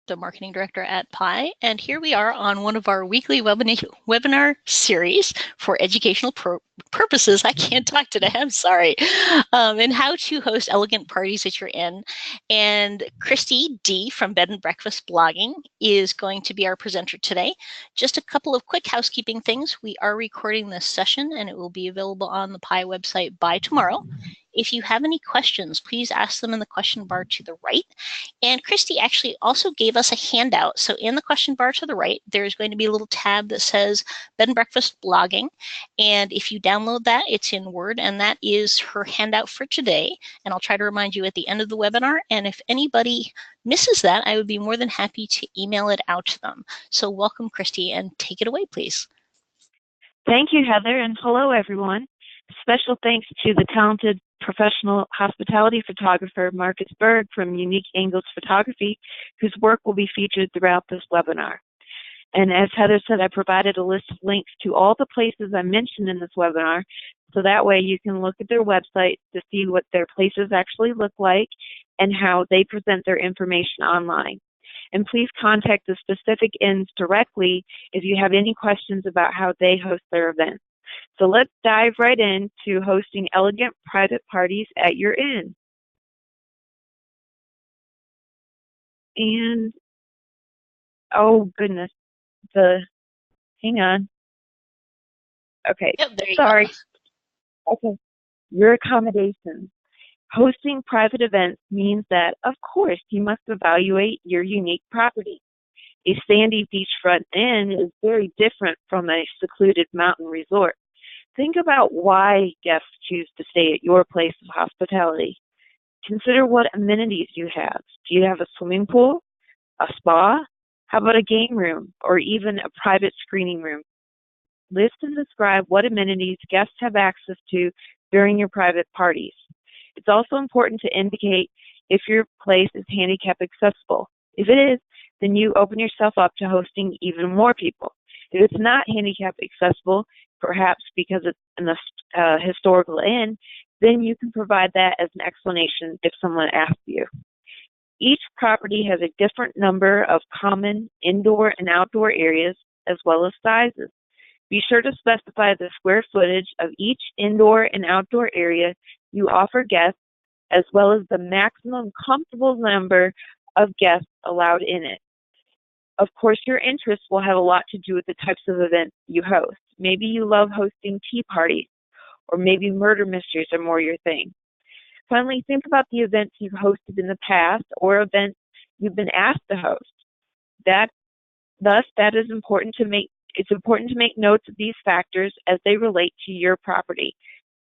the Marketing Director at Pi, and here we are on one of our weekly webinar series for educational purposes. I can't talk today, I'm sorry. And how to host elegant parties at your inn. And Christy D from Bed and Breakfast Blogging is going to be our presenter today. Just a couple of quick housekeeping things. We are recording this session and it will be available on the Pi website by tomorrow. If you have any questions, please ask them in the question bar to the right. And Christy actually also gave us a handout. So in the question bar to the right, there's going to be a little tab that says Bed and Breakfast Blogging. And if you download that, it's in Word, and that is her handout for today. And I'll try to remind you at the end of the webinar. And if anybody misses that, I would be more than happy to email it out to them. So welcome, Christy, and take it away, please. Thank you, Heather, and hello, everyone. Special thanks to the talented professional hospitality photographer Marcus Berg from Unique Angles Photography, whose work will be featured throughout this webinar. And as Heather said, I provided a list of links to all the places I mentioned in this webinar, so that way you can look at their website to see what their places actually look like and how they present their information online. And please contact the specific inns directly if you have any questions about how they host their events. So let's dive right into hosting elegant private parties at your inn. And, oh goodness, hang on. Okay, yep, there you sorry. Go. Okay, your accommodations. Hosting private events means that, of course, you must evaluate your unique property. A sandy beachfront inn is very different from a secluded mountain resort. Think about why guests choose to stay at your place of hospitality. Consider what amenities you have. Do you have a swimming pool, a spa? How about a game room, or even a private screening room? List and describe what amenities guests have access to during your private parties. It's also important to indicate if your place is handicap accessible. If it is, then you open yourself up to hosting even more people. If it's not handicap accessible, perhaps because it's in a historical inn, then you can provide that as an explanation if someone asks you. Each property has a different number of common indoor and outdoor areas as well as sizes. Be sure to specify the square footage of each indoor and outdoor area you offer guests, as well as the maximum comfortable number of guests allowed in it. Of course, your interests will have a lot to do with the types of events you host. Maybe you love hosting tea parties, or maybe murder mysteries are more your thing. Finally, think about the events you've hosted in the past or events you've been asked to host. It's important to make notes of these factors as they relate to your property.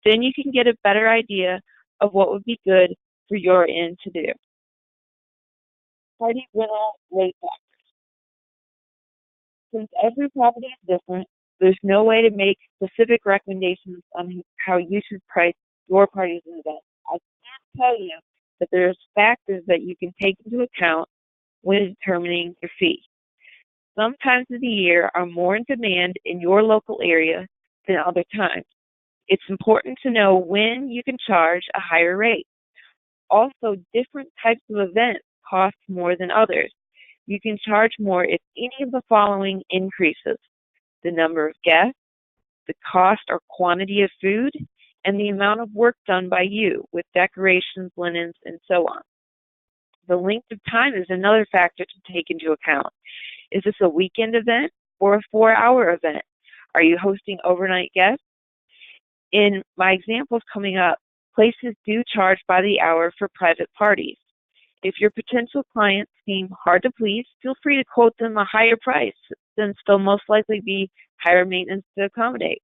Then you can get a better idea of what would be good for your inn to do. Party rental rate factors. Since every property is different, there's no way to make specific recommendations on how you should price your parties and events. I can't tell you that there's factors that you can take into account when determining your fee. Some times of the year are more in demand in your local area than other times. It's important to know when you can charge a higher rate. Also, different types of events cost more than others. You can charge more if any of the following increases: the number of guests, the cost or quantity of food, and the amount of work done by you with decorations, linens, and so on. The length of time is another factor to take into account. Is this a weekend event or a 4-hour event? Are you hosting overnight guests? In my examples coming up, places do charge by the hour for private parties. If your potential clients seem hard to please, feel free to quote them a higher price, since they'll most likely be higher maintenance to accommodate.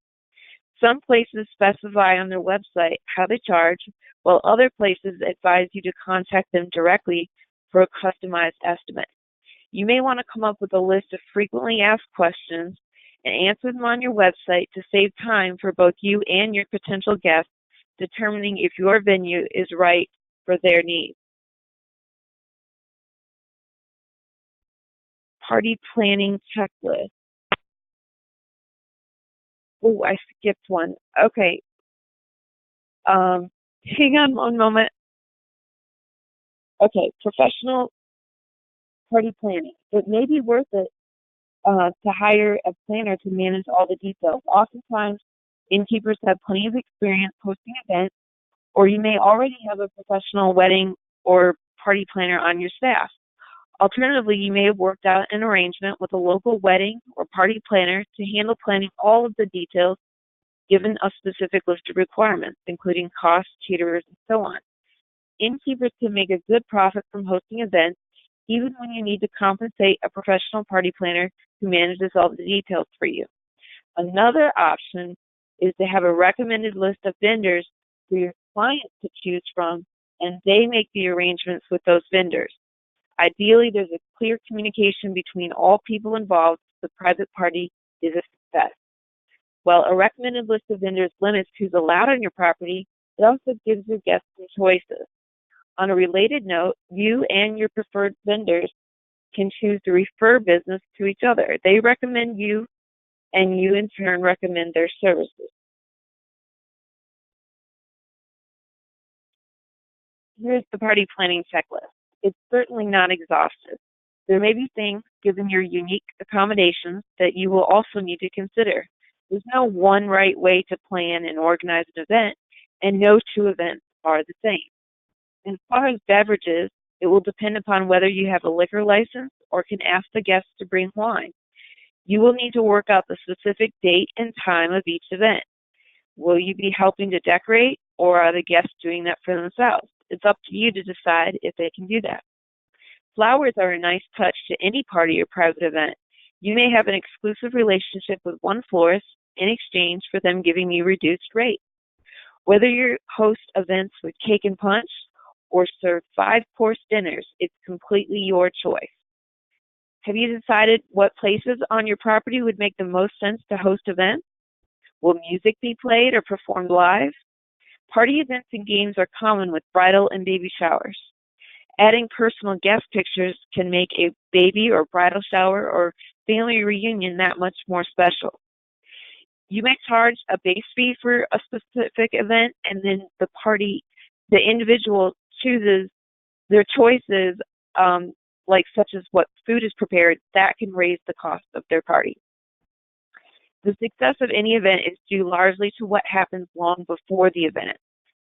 Some places specify on their website how they charge, while other places advise you to contact them directly for a customized estimate. You may want to come up with a list of frequently asked questions and answer them on your website to save time for both you and your potential guests, determining if your venue is right for their needs. Party planning checklist. Oh, I skipped one. Okay. Hang on one moment. Okay, party planning. It may be worth it to hire a planner to manage all the details. Oftentimes, innkeepers have plenty of experience hosting events, or you may already have a professional wedding or party planner on your staff. Alternatively, you may have worked out an arrangement with a local wedding or party planner to handle planning all of the details given a specific list of requirements, including costs, caterers, and so on. Innkeepers can make a good profit from hosting events, even when you need to compensate a professional party planner who manages all the details for you. Another option is to have a recommended list of vendors for your clients to choose from, and they make the arrangements with those vendors. Ideally, there's a clear communication between all people involved so the private party is a success. While a recommended list of vendors limits who's allowed on your property, it also gives your guests some choices. On a related note, you and your preferred vendors can choose to refer business to each other. They recommend you, and you in turn recommend their services. Here's the party planning checklist. It's certainly not exhaustive. There may be things, given your unique accommodations, that you will also need to consider. There's no one right way to plan and organize an event, and no two events are the same. As far as beverages, it will depend upon whether you have a liquor license or can ask the guests to bring wine. You will need to work out the specific date and time of each event. Will you be helping to decorate, or are the guests doing that for themselves? It's up to you to decide if they can do that. Flowers are a nice touch to any party or private event. You may have an exclusive relationship with one florist in exchange for them giving you reduced rates. Whether you host events with cake and punch or serve 5-course dinners, it's completely your choice. Have you decided what places on your property would make the most sense to host events? Will music be played or performed live? Party events and games are common with bridal and baby showers. Adding personal guest pictures can make a baby or bridal shower or family reunion that much more special. You may charge a base fee for a specific event, and then the individual chooses their choices, like such as what food is prepared, that can raise the cost of their party. The success of any event is due largely to what happens long before the event.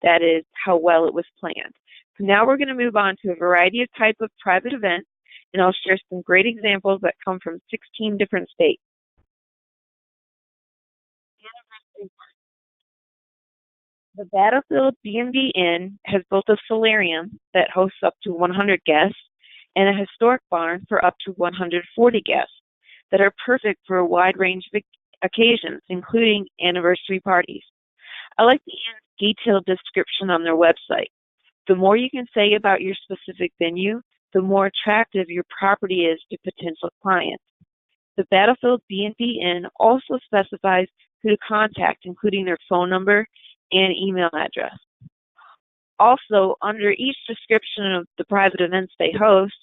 That is, how well it was planned. So now we're going to move on to a variety of types of private events, and I'll share some great examples that come from 16 different states. The Battlefield B&B Inn has built a solarium that hosts up to 100 guests and a historic barn for up to 140 guests that are perfect for a wide range of occasions, including anniversary parties. I like the inn's detailed description on their website. The more you can say about your specific venue, the more attractive your property is to potential clients. The Battlefield B&B Inn also specifies who to contact, including their phone number and email address. Also, under each description of the private events they host,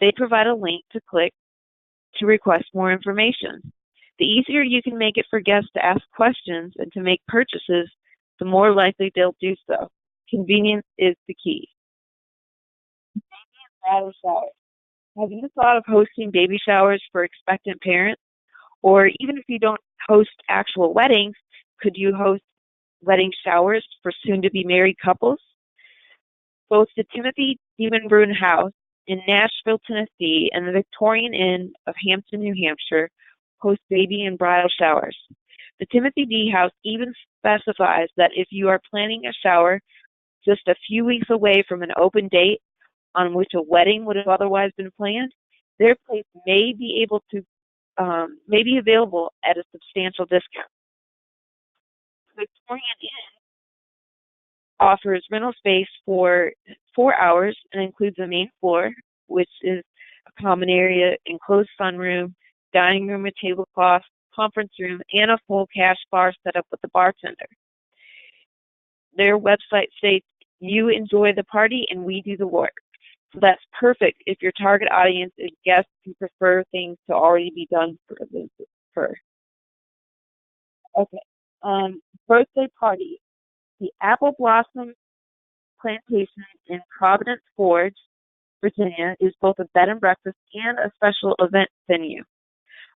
they provide a link to click to request more information. The easier you can make it for guests to ask questions and to make purchases, the more likely they'll do so. Convenience is the key. Bridal showers. Have you thought of hosting baby showers for expectant parents? Or even if you don't host actual weddings, could you host wedding showers for soon-to-be married couples? Both the Timothy Diemenbrunn House in Nashville, Tennessee, and the Victorian Inn of Hampton, New Hampshire, host baby and bridal showers. The Timothy D House even specifies that if you are planning a shower just a few weeks away from an open date on which a wedding would have otherwise been planned, their place may be available at a substantial discount. The Victorian Inn offers rental space for 4 hours and includes a main floor, which is a common area, enclosed sunroom, dining room with tablecloths, conference room, and a full cash bar set up with a bartender. Their website states, "You enjoy the party and we do the work." So that's perfect if your target audience is guests who prefer things to already be done for. Okay. Birthday party. The Apple Blossom Plantation in Providence Forge Virginia is both a bed and breakfast and a special event venue.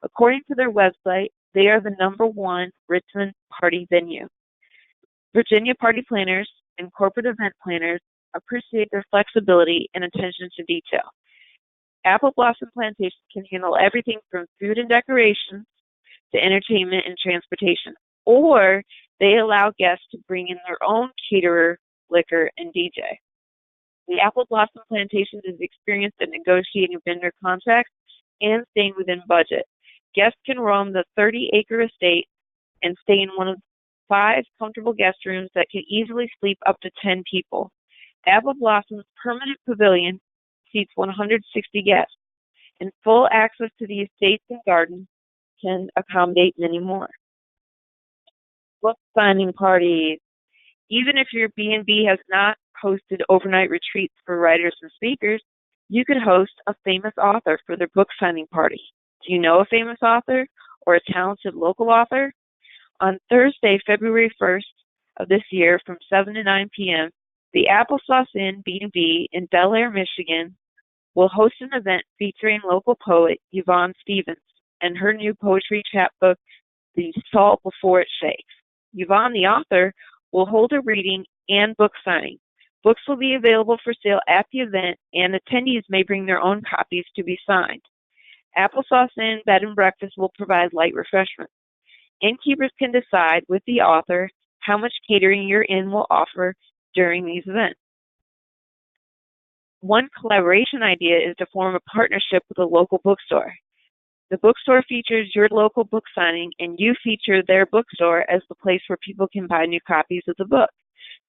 According to their website, they are the #1 Richmond party venue. Virginia party planners and corporate event planners appreciate their flexibility and attention to detail. Apple Blossom Plantation can handle everything from food and decorations to entertainment and transportation, or they allow guests to bring in their own caterer, liquor, and DJ. The Apple Blossom Plantation is experienced in negotiating vendor contracts and staying within budget. Guests can roam the 30-acre estate and stay in one of 5 comfortable guest rooms that can easily sleep up to 10 people. Apple Blossom's permanent pavilion seats 160 guests, and full access to the estates and gardens can accommodate many more. Book signing parties. Even if your B&B has not hosted overnight retreats for writers and speakers, you could host a famous author for their book signing party. Do you know a famous author or a talented local author? On Thursday, February 1st of this year from 7 to 9 p.m., the Applesauce Inn B&B in Bel Air, Michigan, will host an event featuring local poet Yvonne Stevens and her new poetry chapbook, The Salt Before It Shakes. Yvonne, the author, will hold a reading and book signing. Books will be available for sale at the event, and attendees may bring their own copies to be signed. Applesauce Inn Bed and Breakfast will provide light refreshments. Innkeepers can decide with the author how much catering your inn will offer during these events. One collaboration idea is to form a partnership with a local bookstore. The bookstore features your local book signing, and you feature their bookstore as the place where people can buy new copies of the book.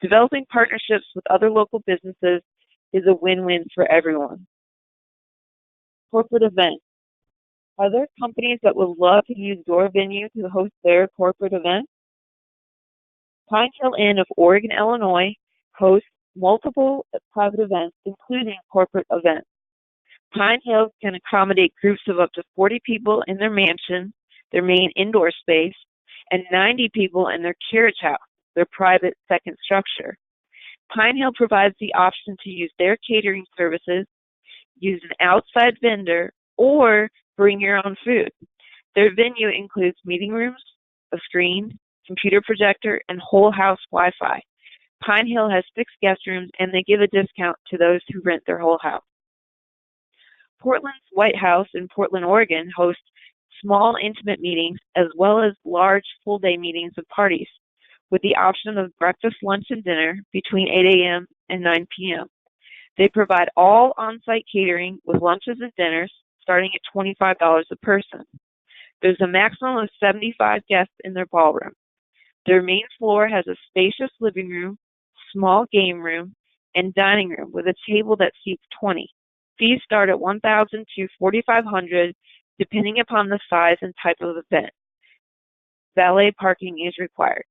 Developing partnerships with other local businesses is a win-win for everyone. Corporate events. Are there companies that would love to use your venue to host their corporate events? Pine Hill Inn of Oregon, Illinois hosts multiple private events, including corporate events. Pine Hill can accommodate groups of up to 40 people in their mansion, their main indoor space, and 90 people in their carriage house, their private second structure. Pine Hill provides the option to use their catering services, use an outside vendor, or bring your own food. Their venue includes meeting rooms, a screen, computer projector, and whole house Wi-Fi. Pine Hill has 6 guest rooms, and they give a discount to those who rent their whole house. Portland's White House in Portland, Oregon hosts small, intimate meetings as well as large, full-day meetings and parties, with the option of breakfast, lunch, and dinner between 8 a.m. and 9 p.m. They provide all on-site catering with lunches and dinners starting at $25 a person. There's a maximum of 75 guests in their ballroom. Their main floor has a spacious living room, small game room, and dining room with a table that seats 20. Fees start at $1,000 to $4,500, depending upon the size and type of event. Valet parking is required.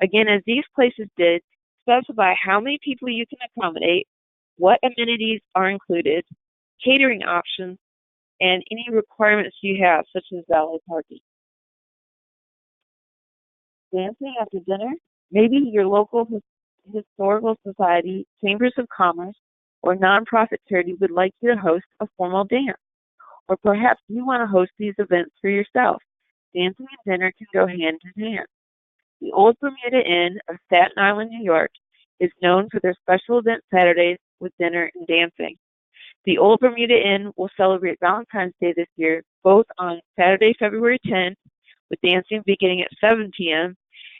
Again, as these places did, specify how many people you can accommodate, what amenities are included, catering options, and any requirements you have, such as valet parking. Dancing after dinner? Maybe your local historical society, chambers of commerce, or nonprofit charity would like you to host a formal dance. Or perhaps you want to host these events for yourself. Dancing and dinner can go hand in hand. The Old Bermuda Inn of Staten Island, New York, is known for their special event Saturdays with dinner and dancing. The Old Bermuda Inn will celebrate Valentine's Day this year, both on Saturday, February 10th, with dancing beginning at 7 p.m.,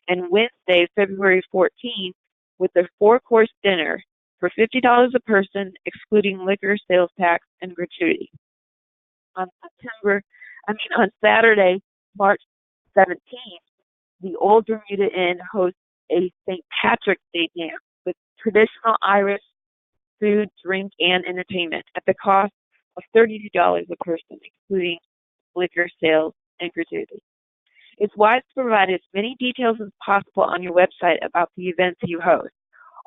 and Wednesday, February 14th, with their 4-course dinner for $50 a person, excluding liquor, sales tax, and gratuity. On Saturday, March 17th, the Old Bermuda Inn hosts a St. Patrick's Day dance with traditional Irish food, drink, and entertainment at the cost of $32 a person, excluding liquor, sales, and gratuity. It's wise to provide as many details as possible on your website about the events you host.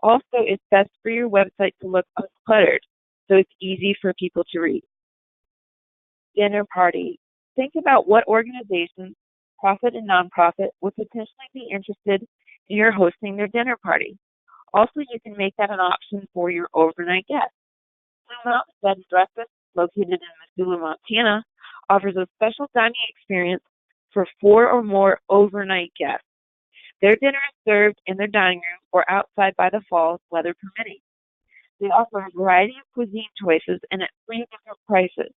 Also, it's best for your website to look uncluttered, so it's easy for people to read. Dinner party. Think about what organizations, profit and nonprofit, would potentially be interested in your hosting their dinner party. Also, you can make that an option for your overnight guests. Blue Mountain Bed and Breakfast, located in Missoula, Montana, offers a special dining experience for 4 or more overnight guests. Their dinner is served in their dining room or outside by the falls, weather permitting. They offer a variety of cuisine choices and at 3 different prices.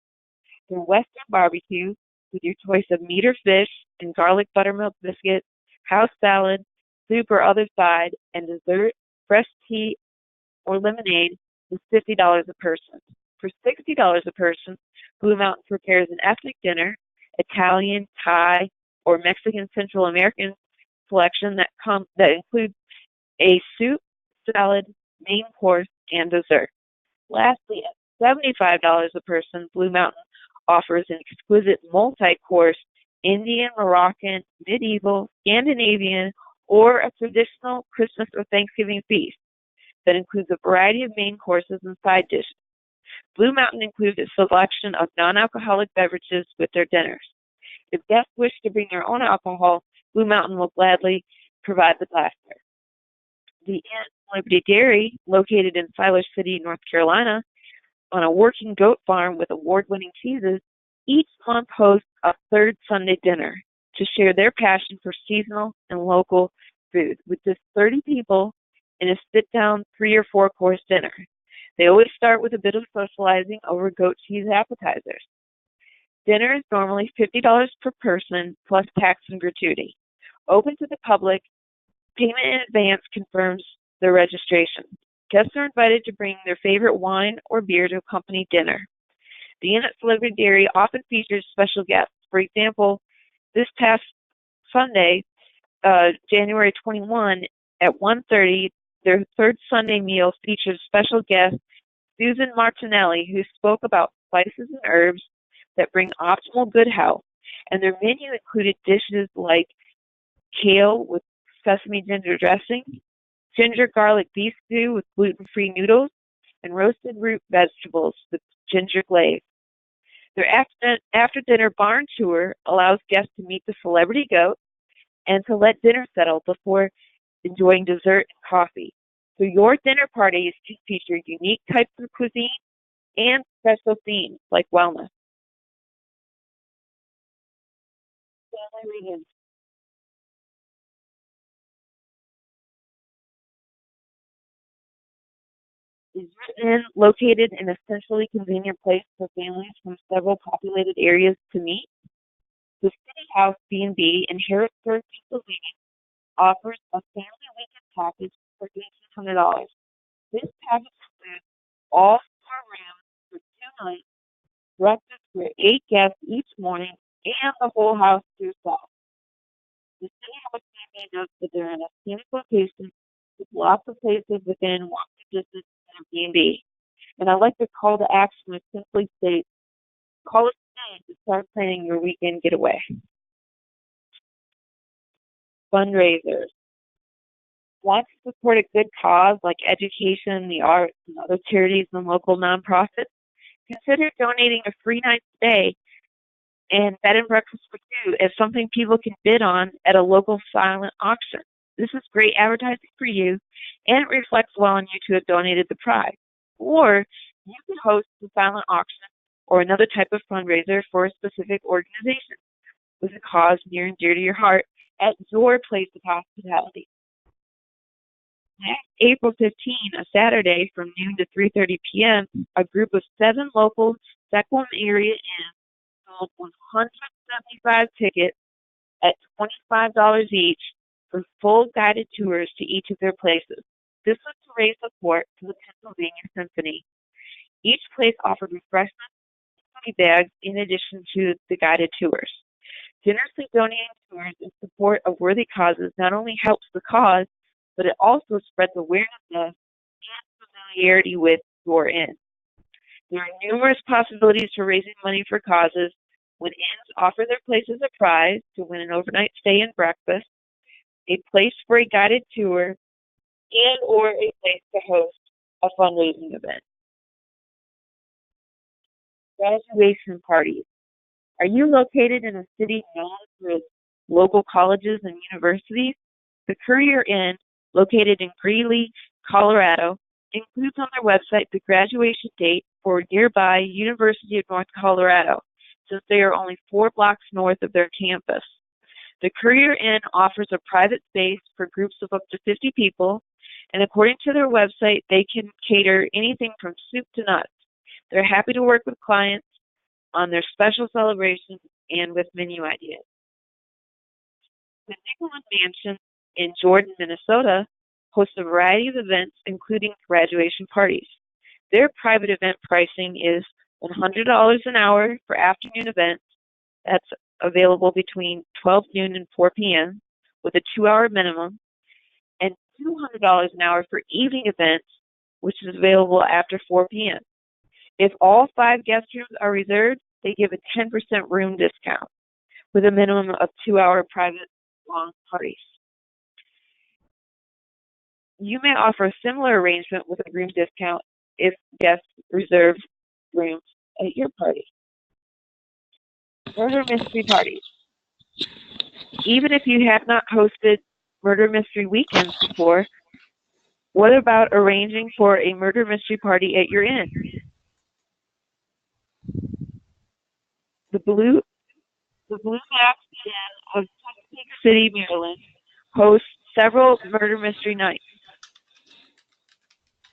Their Western barbecue, with your choice of meat or fish and garlic buttermilk biscuits, house salad, soup or other side, and dessert, fresh tea, or lemonade is $50 a person. For $60 a person, Blue Mountain prepares an ethnic dinner, Italian, Thai, or Mexican Central American selection that includes a soup, salad, main course, and dessert. Lastly, at $75 a person, Blue Mountain offers an exquisite multi-course Indian, Moroccan, medieval, Scandinavian, or a traditional Christmas or Thanksgiving feast that includes a variety of main courses and side dishes. Blue Mountain includes a selection of non-alcoholic beverages with their dinners. If guests wish to bring their own alcohol, Blue Mountain will gladly provide the glassware. The Inn Liberty Dairy, located in Siler City, North Carolina, on a working goat farm with award-winning cheeses, each month hosts a third Sunday dinner to share their passion for seasonal and local food with just 30 people in a sit-down 3 or 4 course dinner. They always start with a bit of socializing over goat cheese appetizers. Dinner is normally $50 per person plus tax and gratuity. Open to the public, payment in advance confirms their registration. Guests are invited to bring their favorite wine or beer to accompany dinner. The Inn at Liberty Dairy often features special guests. For example, this past Sunday, January 21, at 1:30, their third Sunday meal featured special guest Susan Martinelli, who spoke about spices and herbs that bring optimal good health. And their menu included dishes like kale with sesame ginger dressing, ginger garlic beef stew with gluten-free noodles, and roasted root vegetables with ginger glaze. Their after-dinner barn tour allows guests to meet the celebrity goat and to let dinner settle before enjoying dessert and coffee. So your dinner parties can feature unique types of cuisine and special themes like wellness. Family reunions. Is written located in a centrally convenient place for families from several populated areas to meet. The City House B&B in Harrisburg, Pennsylvania offers a family weekend package for $1,800. This package includes all 4 rooms for 2 nights, breakfast for 8 guests each morning, and the whole house to yourself. The City House B&B notes that they're in a scenic location with lots of places within walking distance of their B&B. And I like the call to action which simply states, call us today to start planning your weekend getaway. Fundraisers. Want to support a good cause like education, the arts, and other charities and local nonprofits? Consider donating a free night stay and bed and breakfast for 2 as something people can bid on at a local silent auction. This is great advertising for you, and it reflects well on you to have donated the prize. Or you could host a silent auction or another type of fundraiser for a specific organization with a cause near and dear to your heart at your place of hospitality. Next, April 15, a Saturday from noon to 3:30 p.m., a group of 7 local Sequim area inns sold 175 tickets at $25 each for full guided tours to each of their places. This was to raise support for the Pennsylvania Symphony. Each place offered refreshments and goodie bags in addition to the guided tours. Generously donating tours in support of worthy causes not only helps the cause, but it also spreads awareness of and familiarity with your inn. There are numerous possibilities for raising money for causes when inns offer their places a prize to win an overnight stay and breakfast, a place for a guided tour, and or a place to host a fundraising event. Graduation parties. Are you located in a city known for its local colleges and universities? The Courier Inn, located in Greeley, Colorado, includes on their website the graduation date for nearby University of North Colorado, since they are only 4 blocks north of their campus. The Courier Inn offers a private space for groups of up to 50 people, and according to their website, they can cater anything from soup to nuts. They're happy to work with clients on their special celebrations and with menu ideas. The Nicholin Mansion in Jordan, Minnesota, hosts a variety of events, including graduation parties. Their private event pricing is $100 an hour for afternoon events. That's available between 12 noon and 4 p.m. with a 2-hour minimum, and $200 an hour for evening events, which is available after 4 p.m. If all 5 guest rooms are reserved, they give a 10% room discount with a minimum of 2-hour private long parties. You may offer a similar arrangement with a room discount if guests reserve rooms at your party. Murder mystery parties. Even if you have not hosted murder mystery weekends before, what about arranging for a murder mystery party at your inn? The Blue Max Inn of Chesapeake City, Maryland, hosts several murder mystery nights.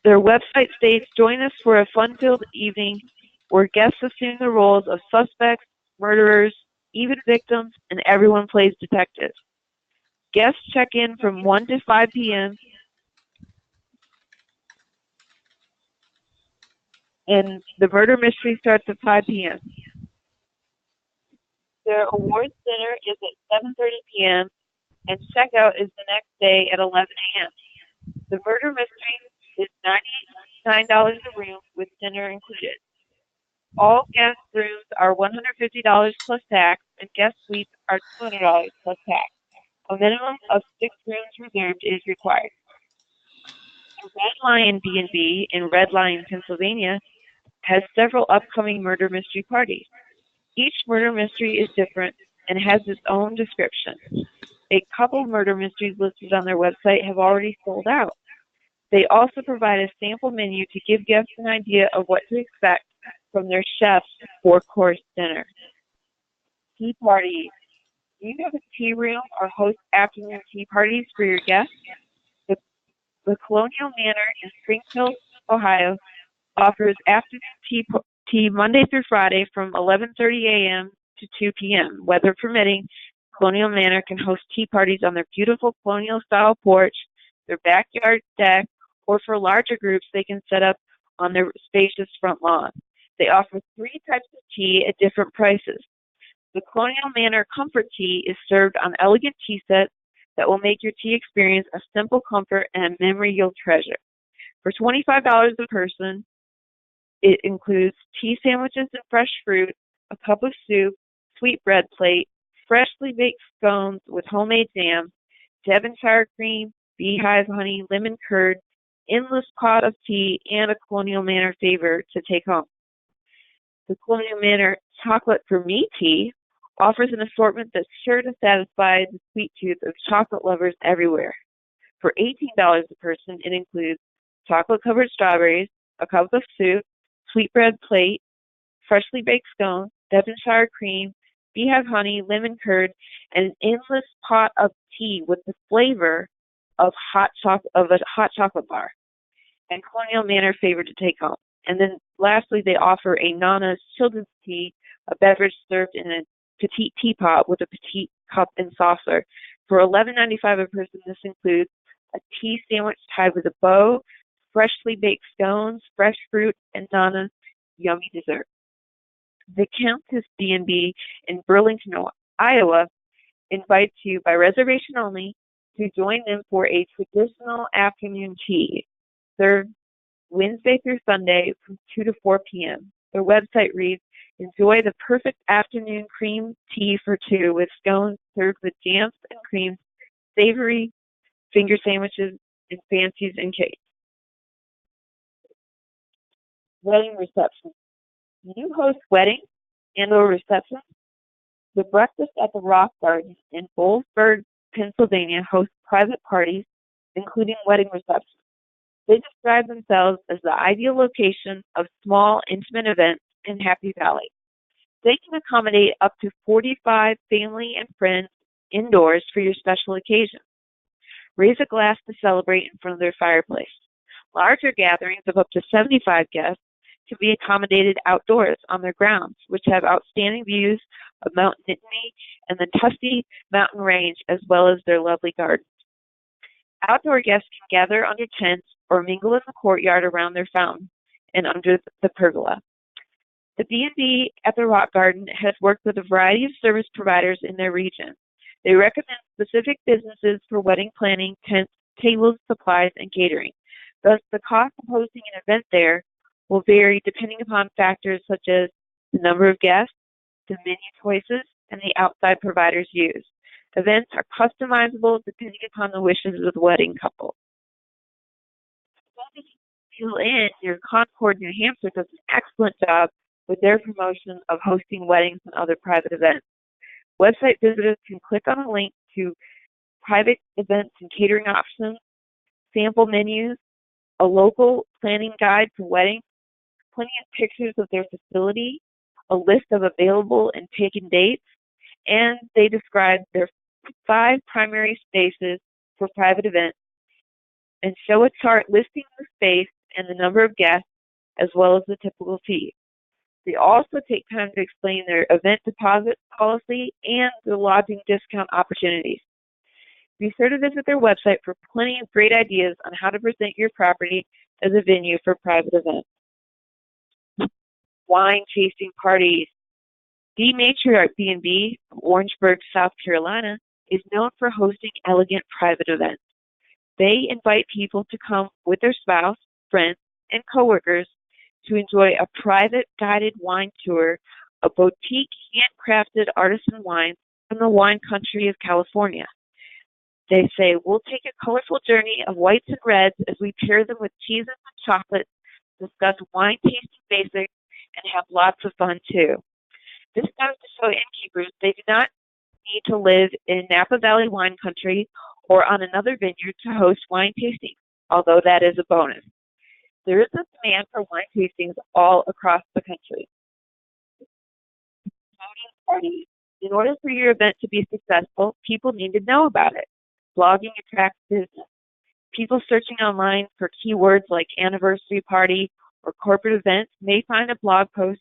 Their website states, "Join us for a fun-filled evening where guests assume the roles of suspects, murderers, even victims, and everyone plays detective. Guests check in from 1 to 5 p.m. and the murder mystery starts at 5 p.m. Their awards dinner is at 7:30 p.m. and checkout is the next day at 11 a.m. The murder mystery is $99 a room with dinner included. All guest rooms are $150 plus tax, and guest suites are $200 plus tax. A minimum of 6 rooms reserved is required. The Red Lion B&B in Red Lion, Pennsylvania, has several upcoming murder mystery parties. Each murder mystery is different and has its own description. A couple murder mysteries listed on their website have already sold out. They also provide a sample menu to give guests an idea of what to expect from their chef's 4-course dinner. Tea parties. Do you have a tea room or host afternoon tea parties for your guests? The Colonial Manor in Springfield, Ohio, offers afternoon tea Monday through Friday from 11:30 a.m. to 2 p.m. Weather permitting, Colonial Manor can host tea parties on their beautiful colonial-style porch, their backyard deck, or for larger groups, they can set up on their spacious front lawn. They offer 3 types of tea at different prices. The Colonial Manor Comfort Tea is served on elegant tea sets that will make your tea experience a simple comfort and a memory you'll treasure. For $25 a person, it includes tea sandwiches and fresh fruit, a cup of soup, sweetbread plate, freshly baked scones with homemade jam, Devonshire cream, beehive honey, lemon curd, endless pot of tea, and a Colonial Manor favor to take home. The Colonial Manor Chocolate for Me tea offers an assortment that's sure to satisfy the sweet tooth of chocolate lovers everywhere. For $18 a person, it includes chocolate-covered strawberries, a cup of soup, sweetbread plate, freshly baked scones, Devonshire cream, beehive honey, lemon curd, and an endless pot of tea with the flavor of a hot chocolate bar, and Colonial Manor favor to take home. And then lastly, they offer a Nana's children's tea, a beverage served in a petite teapot with a petite cup and saucer. For $11.95 a person, this includes a tea sandwich tied with a bow, freshly baked scones, fresh fruit, and Nana's yummy dessert. The Countess B&B in Burlington, Iowa, invites you by reservation only to join them for a traditional afternoon tea served Wednesday through Sunday from 2 to 4 p.m. Their website reads, "Enjoy the perfect afternoon cream tea for 2 with scones served with jams and creams, savory finger sandwiches, and fancies and cakes." Wedding reception. Do you host weddings and/or receptions? The Breakfast at the Rock Garden in Boalsburg, Pennsylvania hosts private parties, including wedding receptions. They describe themselves as the ideal location of small, intimate events in Happy Valley. They can accommodate up to 45 family and friends indoors for your special occasion. Raise a glass to celebrate in front of their fireplace. Larger gatherings of up to 75 guests can be accommodated outdoors on their grounds, which have outstanding views of Mount Nittany and the Tuskegee Mountain Range, as well as their lovely gardens. Outdoor guests can gather under tents or mingle in the courtyard around their fountain and under the pergola. The B&B at the Rock Garden has worked with a variety of service providers in their region. They recommend specific businesses for wedding planning, tents, tables, supplies, and catering. Thus, the cost of hosting an event there will vary depending upon factors such as the number of guests, the menu choices, and the outside providers used. Events are customizable depending upon the wishes of the wedding couple. Fill in near Concord, New Hampshire does an excellent job with their promotion of hosting weddings and other private events. Website visitors can click on a link to private events and catering options, sample menus, a local planning guide for weddings, plenty of pictures of their facility, a list of available and taken dates, and they describe their 5 primary spaces for private events and show a chart listing the space and the number of guests as well as the typical fees. They also take time to explain their event deposit policy and the lodging discount opportunities. Be sure to visit their website for plenty of great ideas on how to present your property as a venue for private events. Wine tasting parties. The Matriarch B&B from Orangeburg, South Carolina, is known for hosting elegant private events. They invite people to come with their spouse, friends, and coworkers to enjoy a private guided wine tour of boutique handcrafted artisan wines from the wine country of California. They say, we'll take a colorful journey of whites and reds as we pair them with cheeses and chocolates, discuss wine tasting basics, and have lots of fun too. This goes to show innkeepers they do not need to live in Napa Valley wine country or on another vineyard to host wine tastings, although that is a bonus. There is a demand for wine tastings all across the country. Parties. In order for your event to be successful, people need to know about it. Blogging attracts business. People searching online for keywords like anniversary party or corporate events may find a blog post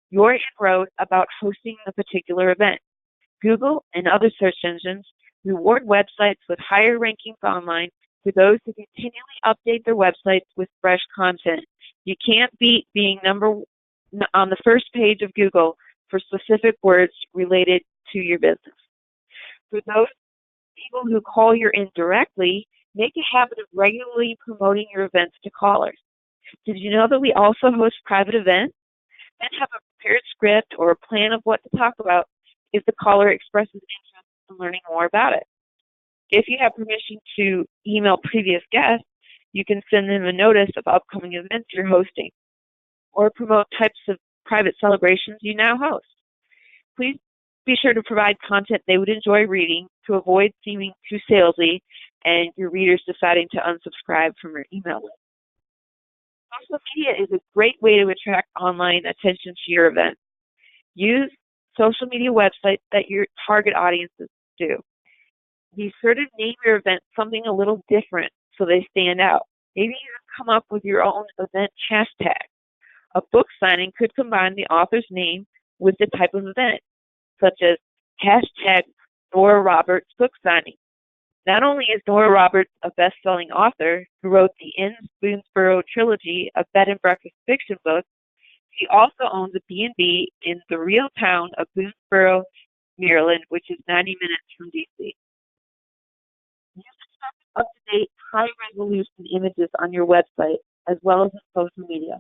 your wrote about hosting a particular event. Google and other search engines reward websites with higher rankings online for those who continually update their websites with fresh content. You can't beat being on the first page of Google for specific words related to your business. For those people who call your in directly, make a habit of regularly promoting your events to callers. Did you know that we also host private events? Then have a prepared script or a plan of what to talk about if the caller expresses interest in learning more about it. If you have permission to email previous guests, you can send them a notice of upcoming events you're hosting or promote types of private celebrations you now host. Please be sure to provide content they would enjoy reading to avoid seeming too salesy and your readers deciding to unsubscribe from your email list. Social media is a great way to attract online attention to your event. Use social media websites that your target audiences do. Be sure to name your event something a little different so they stand out. Maybe even come up with your own event hashtag. A book signing could combine the author's name with the type of event, such as hashtag Nora Roberts book signing. Not only is Nora Roberts a best-selling author who wrote the In Boonesboro trilogy of bed and breakfast fiction books, she also owns a B&B in the real town of Boonesboro, Maryland, which is 90 minutes from D.C. Use up-to-date, high-resolution images on your website as well as on social media.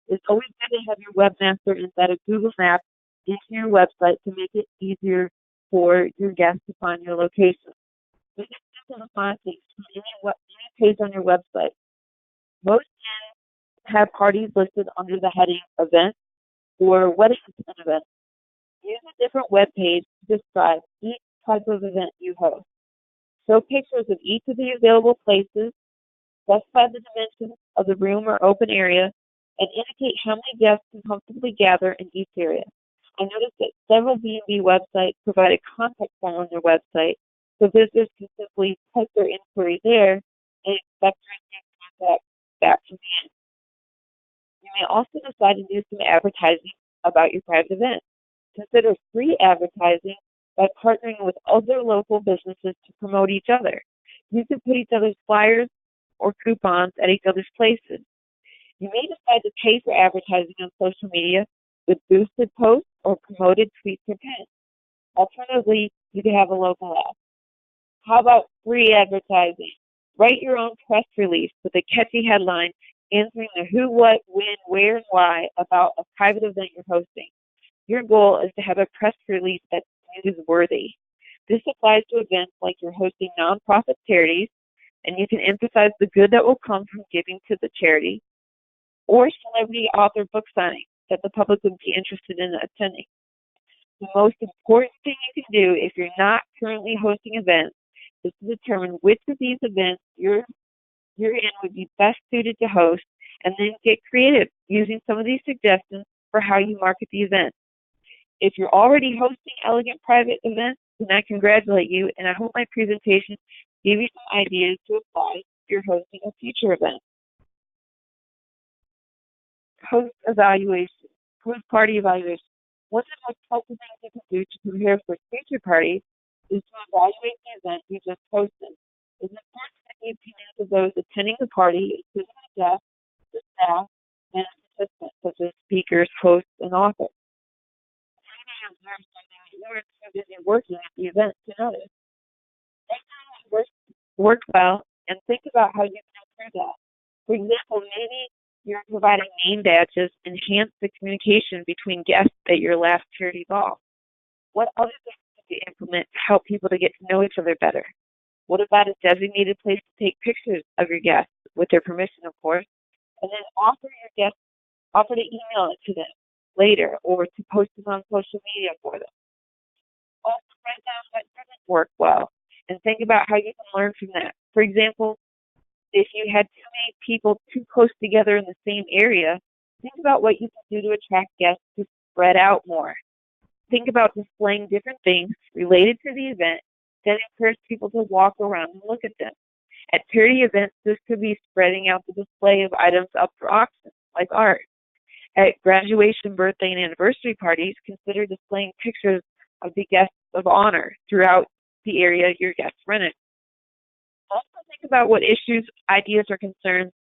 It's always good to have your webmaster embed a Google map into your website to make it easier for your guests to find your location. Make it simple to find things from any page on your website. Most have parties listed under the heading Events or Weddings and Events. Use a different web page to describe each type of event you host. Show pictures of each of the available places Specify the dimensions of the room or open area and indicate how many guests can comfortably gather in each area. I noticed that several B&B websites provide a contact form on their website, so visitors can simply type their inquiry there and expect to receive contact back from the end. You may also decide to do some advertising about your private event. Consider free advertising by partnering with other local businesses to promote each other. You can put each other's flyers or coupons at each other's places. You may decide to pay for advertising on social media with boosted posts or promoted tweets or pins. Alternatively, you can have a local ad. How about free advertising? Write your own press release with a catchy headline answering the who, what, when, where, and why about a private event you're hosting. Your goal is to have a press release that's newsworthy. This applies to events like you're hosting nonprofit charities, and you can emphasize the good that will come from giving to the charity, or celebrity author book signings that the public would be interested in attending. The most important thing you can do if you're not currently hosting events is to determine which of these events you're in would be best suited to host, and then get creative using some of these suggestions for how you market the event. If you're already hosting elegant private events, then I congratulate you, and I hope my presentation gave you some ideas to apply if you're hosting a future event. Host evaluation, host party evaluation. One of the most helpful things you can do to prepare for future parties is to evaluate the event you just hosted. It's important to get the opinions of those attending the party, including the guests, the staff, and participants, such as speakers, hosts, and authors. You may observe something that you were too busy working at the event to notice. Next time it worked well, and think about how you can improve that. For example, maybe you're providing name badges enhance the communication between guests at your last charity ball. What other things could you implement to help people to get to know each other better? What about a designated place to take pictures of your guests, with their permission, of course, and then offer to email it to them later or to post it on social media for them? Also, write down what didn't work well and think about how you can learn from that. For example, if you had too many people too close together in the same area, think about what you can do to attract guests to spread out more. Think about displaying different things related to the event that encourage people to walk around and look at them. At charity events, this could be spreading out the display of items up for auction, like art. At graduation, birthday, and anniversary parties, consider displaying pictures of the guests of honor throughout the area your guests rented. Also think about what issues, ideas, or concerns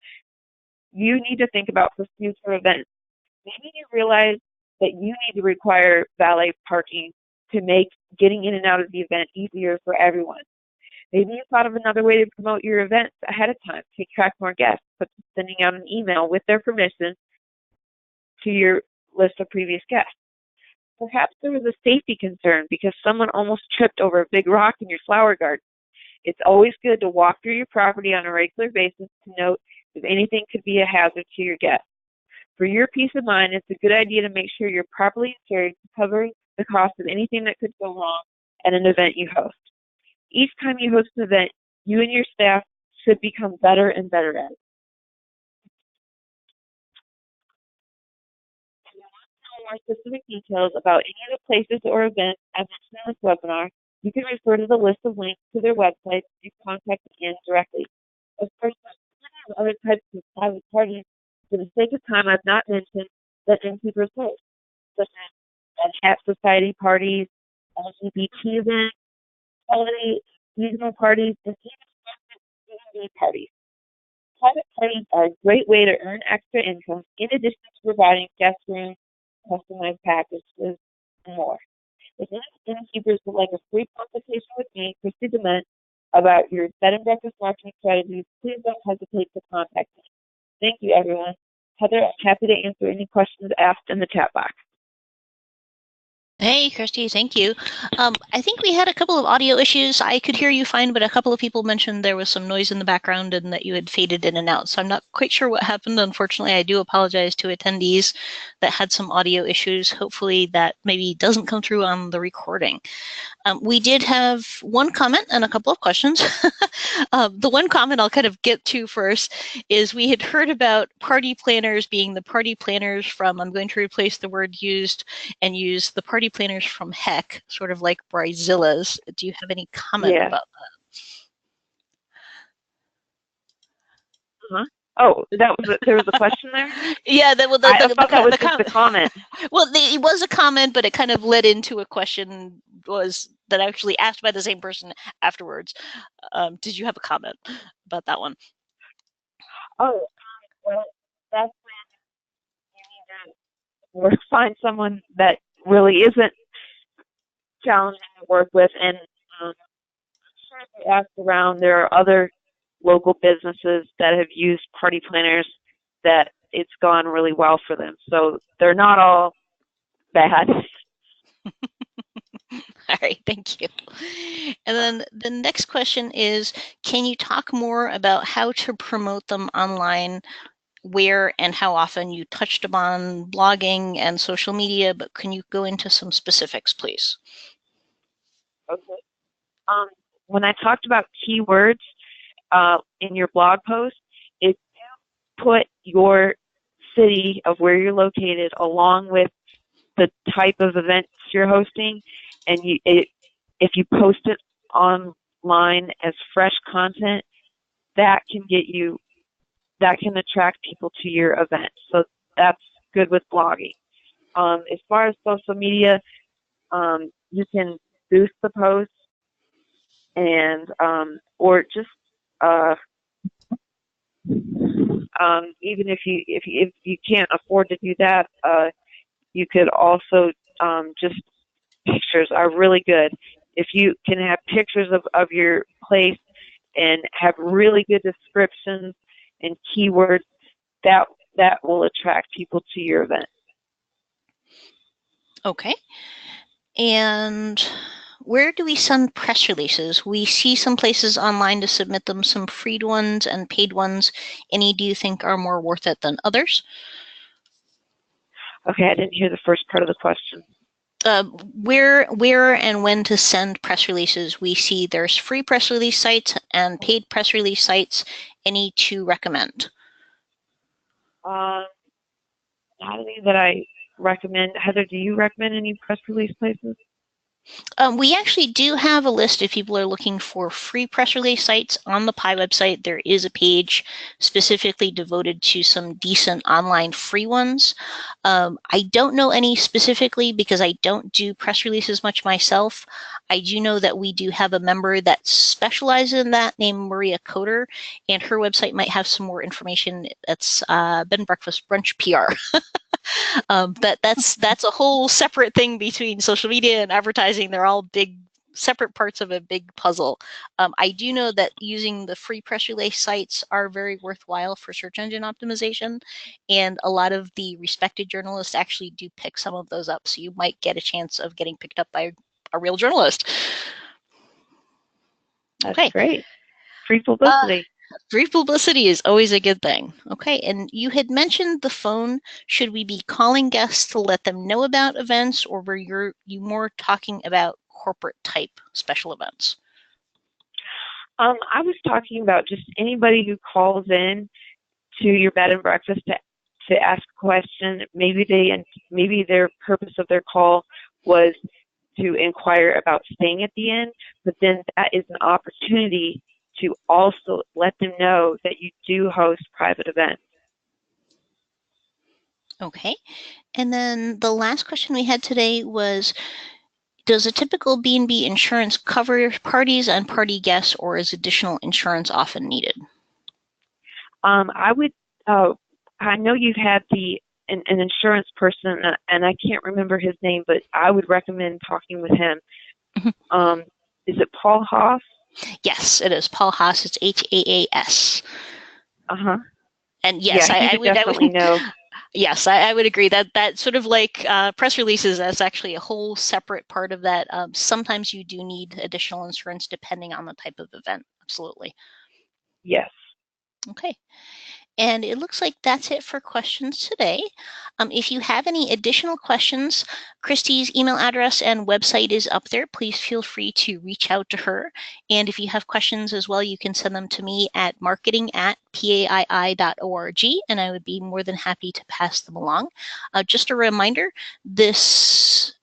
you need to think about for future events. Maybe you realize that you need to require valet parking to make getting in and out of the event easier for everyone. Maybe you thought of another way to promote your events ahead of time to attract more guests, such as sending out an email with their permission to your list of previous guests. Perhaps there was a safety concern because someone almost tripped over a big rock in your flower garden. It's always good to walk through your property on a regular basis to note if anything could be a hazard to your guests. For your peace of mind, it's a good idea to make sure you're properly insured to cover the cost of anything that could go wrong at an event you host. Each time you host an event, you and your staff should become better and better at it. If you want to know more specific details about any of the places or events I mentioned in this webinar, you can refer to the list of links to their websites and contact them directly. Of course, there's plenty of other types of private parties. For the sake of time, I've not mentioned that innkeepers host, such as hat society parties, LGBT events, holiday seasonal parties, and even D&D parties. Private parties are a great way to earn extra income in addition to providing guest rooms, customized packages, and more. If any innkeepers would like a free consultation with me, Christy Dement, about your bed and breakfast marketing strategies, please don't hesitate to contact me. Thank you, everyone. Heather, I'm happy to answer any questions asked in the chat box. Hey, Christy, thank you. I think we had a couple of audio issues. I could hear you fine, but a couple of people mentioned there was some noise in the background and that you had faded in and out. So I'm not quite sure what happened. Unfortunately, I do apologize to attendees that had some audio issues. Hopefully that maybe doesn't come through on the recording. We did have one comment and a couple of questions. The one comment I'll kind of get to first is we had heard about party planners being the party planners from, I'm going to replace the word used and use the party planners from heck, sort of like Bridezillas. Do you have any comment about that? Oh, there was a question there? Yeah, I thought that was just a comment. Well, it was a comment, but it kind of led into a question was that actually asked by the same person afterwards. Did you have a comment about that one? Oh, well, that's when you need to find someone that really isn't challenging to work with. And I'm sure if you ask around, there are other local businesses that have used party planners that it's gone really well for them. So they're not all bad. All right, thank you. And then the next question is, can you talk more about how to promote them online, where and how often? You touched upon blogging and social media, but can you go into some specifics, please? Okay. When I talked about keywords in your blog post, if you put your city of where you're located along with the type of events you're hosting, and if you post it online as fresh content, that can attract people to your event. So that's good with blogging. As far as social media, you can boost the posts and or just even if you can't afford to do that, you could also just pictures are really good. If you can have pictures of your place and have really good descriptions and keywords, that will attract people to your event. Okay. And where do we send press releases? We see some places online to submit them, some free ones and paid ones. Any do you think are more worth it than others? Okay, I didn't hear the first part of the question. Where and when to send press releases? We see there's free press release sites and paid press release sites. Any to recommend? Not any that I recommend. Heather, do you recommend any press release places? We actually do have a list if people are looking for free press release sites on the PI website. There is a page specifically devoted to some decent online free ones. I don't know any specifically because I don't do press releases much myself. I do know that we do have a member that specializes in that named Maria Coder, and her website might have some more information. That's Bed and Breakfast Brunch PR. But that's a whole separate thing between social media and advertising. They're all big separate parts of a big puzzle. I do know that using the free press release sites are very worthwhile for search engine optimization, and a lot of the respected journalists actually do pick some of those up. So you might get a chance of getting picked up by a real journalist. That's great. Free publicity. Free publicity is always a good thing. Okay, and you had mentioned the phone. Should we be calling guests to let them know about events, or were you more talking about corporate type special events? I was talking about just anybody who calls in to your bed and breakfast to ask a question. Maybe their purpose of their call was to inquire about staying at the inn, but then that is an opportunity to also let them know that you do host private events. Okay. And then the last question we had today was, does a typical B&B insurance cover parties and party guests, or is additional insurance often needed? I know you've had an insurance person, and I can't remember his name, but I would recommend talking with him. Is it Paul Haas? Yes, it is Paul Haas. It's Haas. Uh-huh. And yes, yeah, I would definitely know. Yes, I would agree that sort of like press releases, that's actually a whole separate part of that. Sometimes you do need additional insurance depending on the type of event. Absolutely. Yes. Okay. And it looks like that's it for questions today. If you have any additional questions, Christy's email address and website is up there. Please feel free to reach out to her. And if you have questions as well, you can send them to me at marketing@paii.org, and I would be more than happy to pass them along. Just a reminder, this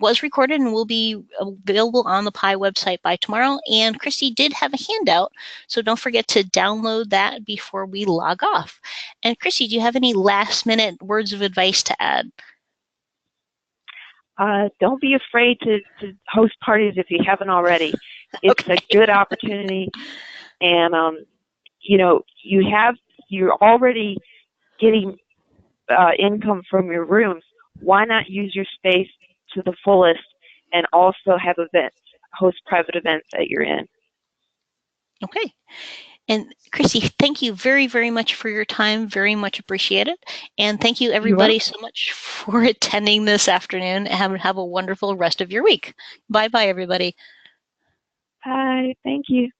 was recorded and will be available on the PI website by tomorrow. And Christy did have a handout, so don't forget to download that before we log off. And Christy, do you have any last minute words of advice to add? Don't be afraid to host parties if you haven't already. It's Okay. a good opportunity, and you're already getting income from your rooms. Why not use your space to the fullest and also have events, host private events at your inn? Okay. And Christy, thank you very, very much for your time. Very much appreciated. And thank you, You're welcome. everybody, so much for attending this afternoon. Have a wonderful rest of your week. Bye bye, everybody. Bye. Thank you.